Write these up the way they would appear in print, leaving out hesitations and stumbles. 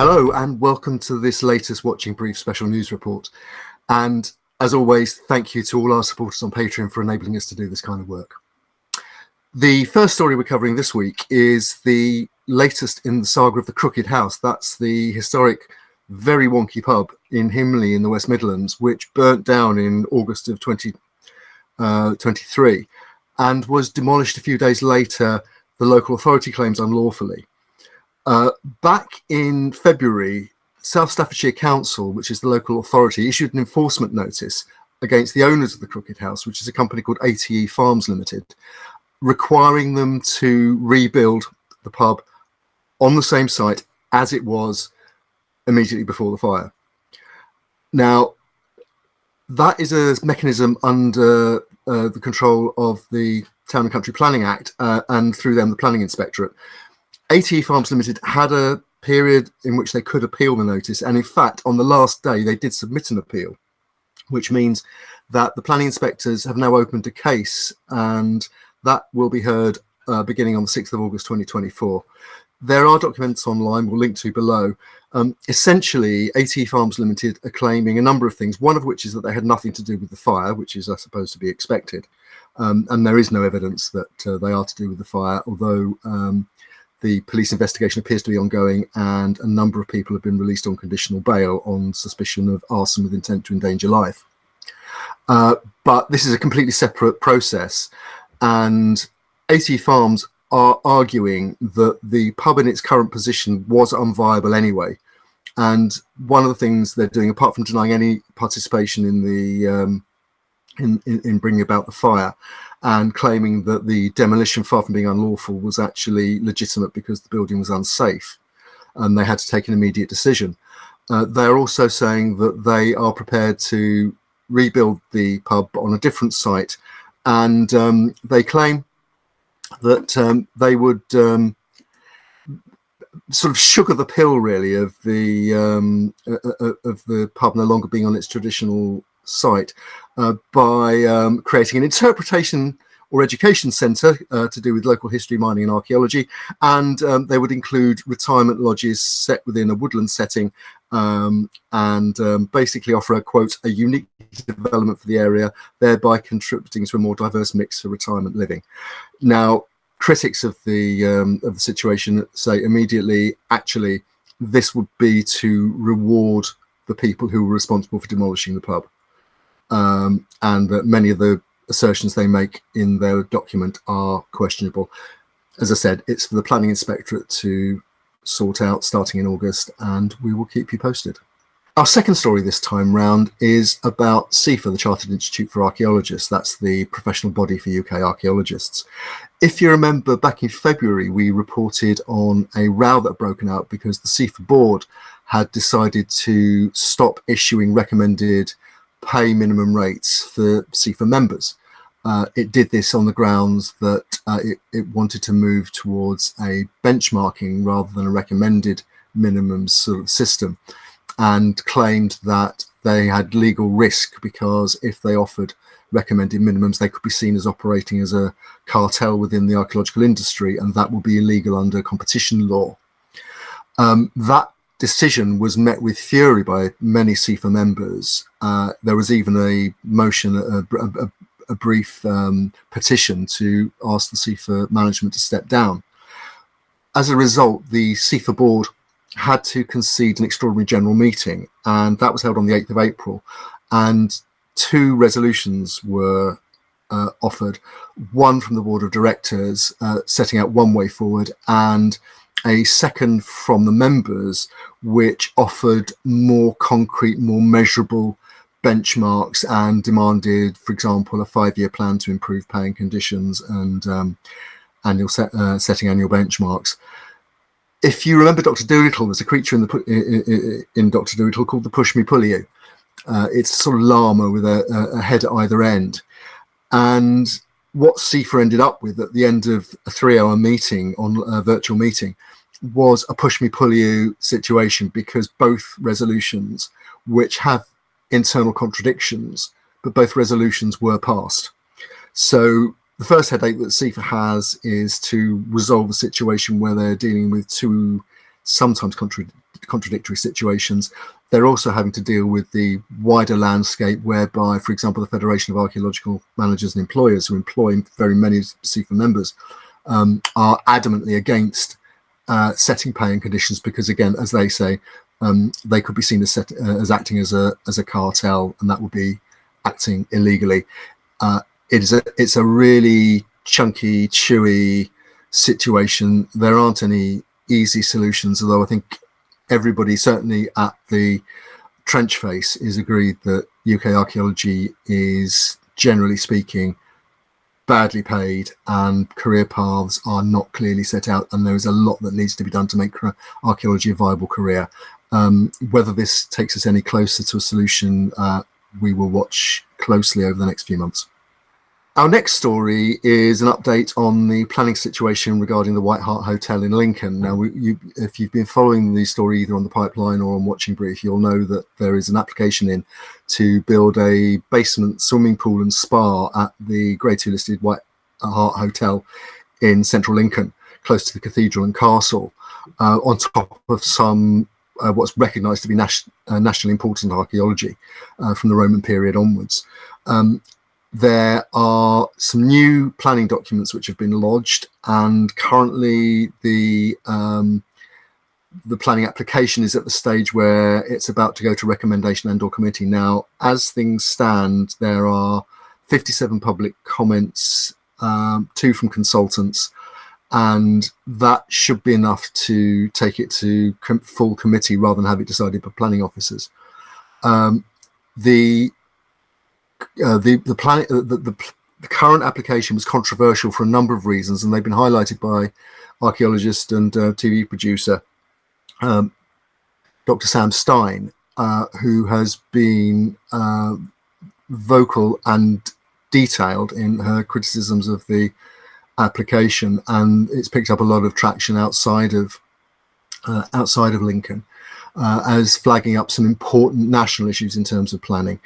Hello and welcome to this latest Watching Brief special news report. And as always, thank you to all our supporters on Patreon for enabling us to do this kind of work. The first story we're covering this week is the latest in the saga of the Crooked House. That's the historic, very wonky pub in Himley in the West Midlands, which burnt down in August of 2023 and was demolished a few days later, the local authority claims unlawfully. Back in February, South Staffordshire Council, which is the local authority, issued an enforcement notice against the owners of the Crooked House, which is a company called ATE Farms Limited, requiring them to rebuild the pub on the same site as it was immediately before the fire. Now, that is a mechanism under the control of the Town and Country Planning Act and through them the Planning Inspectorate. ATE Farms Limited had a period in which they could appeal the notice, and in fact on the last day they did submit an appeal, which means that the planning inspectors have now opened a case, and that will be heard beginning on the 6th of August 2024. There are documents online we'll link to below. Essentially, ATE Farms Limited are claiming a number of things, one of which is that they had nothing to do with the fire, which is, I suppose, to be expected. And there is no evidence that they are to do with the fire, although the police investigation appears to be ongoing, and a number of people have been released on conditional bail on suspicion of arson with intent to endanger life. But this is a completely separate process, and ATE Farms are arguing that the pub in its current position was unviable anyway. And one of the things they're doing, apart from denying any participation in the in bringing about the fire, and claiming that the demolition, far from being unlawful, was actually legitimate because the building was unsafe and they had to take an immediate decision. They're also saying that they are prepared to rebuild the pub on a different site, and they claim that they would sort of sugar the pill, really, of the pub no longer being on its traditional site by creating an interpretation or education centre to do with local history, mining and archaeology, and they would include retirement lodges set within a woodland setting, and basically offer a, quote, a unique development for the area, thereby contributing to a more diverse mix for retirement living. Now, critics of the situation say immediately, actually, this would be to reward the people who were responsible for demolishing the pub. And that many of the assertions they make in their document are questionable. As I said, it's for the Planning Inspectorate to sort out starting in August, and we will keep you posted. Our second story this time round is about CIFA, the Chartered Institute for Archaeologists. That's the professional body for UK archaeologists. If you remember, back in February, we reported on a row that had broken out because the CIFA board had decided to stop issuing recommended pay minimum rates for CIFA members. It did this on the grounds that it wanted to move towards a benchmarking rather than a recommended minimum sort of system, and claimed that they had legal risk because if they offered recommended minimums, they could be seen as operating as a cartel within the archaeological industry, and that would be illegal under competition law. That decision was met with fury by many CIFA members. There was even a motion, a brief petition to ask the CIFA management to step down. As a result, the CIFA board had to concede an extraordinary general meeting, and that was held on the 8th of April. And two resolutions were offered, one from the board of directors setting out one way forward, and a second from the members, which offered more concrete, more measurable benchmarks and demanded, for example, a 5-year plan to improve pay and conditions and setting annual benchmarks. If you remember Dr. Dolittle, there's a creature in Dr. Dolittle called the Push Me Pull You. It's a sort of llama with a head at either end. And what CIFA ended up with at the end of a 3-hour meeting, on a virtual meeting, was a push me pull you situation, because both resolutions, which have internal contradictions, but both resolutions were passed. So the first headache that CIFA has is to resolve a situation where they're dealing with two sometimes contradictory situations. They're also having to deal with the wider landscape whereby, for example, the Federation of Archaeological Managers and Employers, who employ very many CIFA members, are adamantly against setting pay and conditions because, again, as they say, they could be seen as acting as a cartel, and that would be acting illegally. It's a really chunky, chewy situation. There aren't any easy solutions, although I think everybody, certainly at the trench face, is agreed that UK archaeology is, generally speaking, badly paid and career paths are not clearly set out, and there is a lot that needs to be done to make archaeology a viable career. Whether this takes us any closer to a solution, we will watch closely over the next few months. Our next story is an update on the planning situation regarding the Hart Hotel in Lincoln. Now, if you've been following the story either on the Pipeline or on Watching Brief, you'll know that there is an application in to build a basement swimming pool and spa at the Grade 2 listed Hart Hotel in central Lincoln, close to the cathedral and castle, on top of some what's recognised to be nationally important archaeology from the Roman period onwards. There are some new planning documents which have been lodged, and currently the planning application is at the stage where it's about to go to recommendation and/or committee. Now, as things stand, there are 57 public comments, 2 from consultants, and that should be enough to take it to full committee rather than have it decided by planning officers. The current application was controversial for a number of reasons, and they've been highlighted by archaeologist and TV producer Dr. Sam Stein, who has been vocal and detailed in her criticisms of the application, and it's picked up a lot of traction outside of Lincoln, as flagging up some important national issues in terms of planning.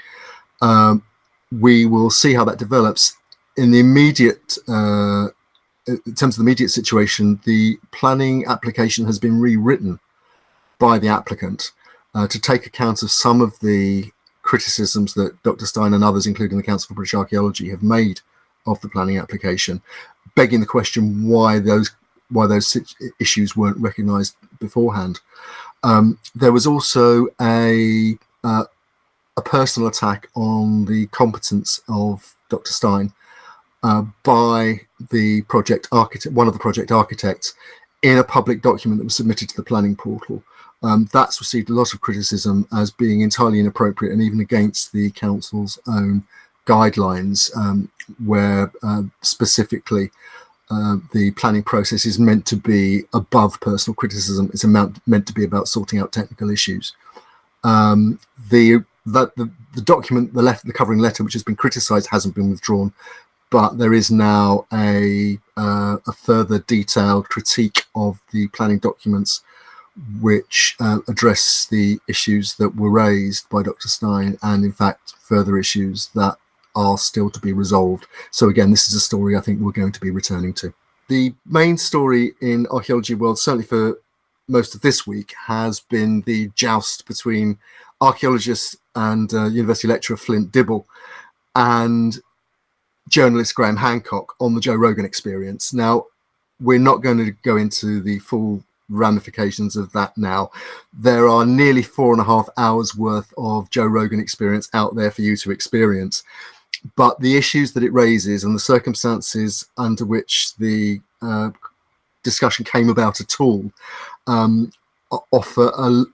We will see how that develops. In the immediate, in terms of the immediate situation, the planning application has been rewritten by the applicant to take account of some of the criticisms that Dr. Stein and others, including the Council for British Archaeology, have made of the planning application, begging the question why those issues weren't recognised beforehand. There was also a personal attack on the competence of Dr. Stein by the project architect, one of the project architects, in a public document that was submitted to the planning portal. That's received a lot of criticism as being entirely inappropriate and even against the council's own guidelines, where specifically the planning process is meant to be above personal criticism. It's meant to be about sorting out technical issues. The document, the covering letter, which has been criticised, hasn't been withdrawn, but there is now a further detailed critique of the planning documents, which address the issues that were raised by Dr. Stein, and in fact further issues that are still to be resolved. So again, this is a story I think we're going to be returning to. The main story in archaeology world, certainly for most of this week, has been the joust between archaeologist and university lecturer Flint Dibble and journalist Graham Hancock on the Joe Rogan Experience. Now, we're not going to go into the full ramifications of that now. There are nearly 4.5 hours worth of Joe Rogan Experience out there for you to experience, but the issues that it raises and the circumstances under which the discussion came about at all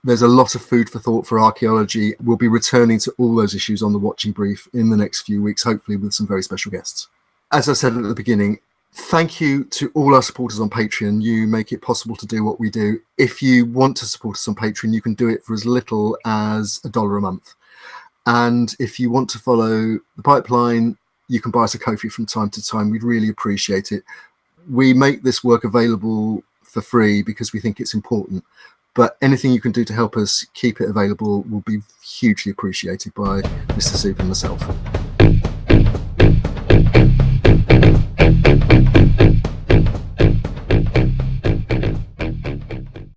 there's a lot of food for thought for archaeology. We'll be returning to all those issues on the Watching Brief in the next few weeks, hopefully with some very special guests. As I said at the beginning, thank you to all our supporters on Patreon. You make it possible to do what we do. If you want to support us on Patreon, you can do it for as little as $1 a month. And if you want to follow the Pipeline, you can buy us a Ko-fi from time to time. We'd really appreciate it. We make this work available for free because we think it's important, but anything you can do to help us keep it available will be hugely appreciated by Mr. Soup and myself.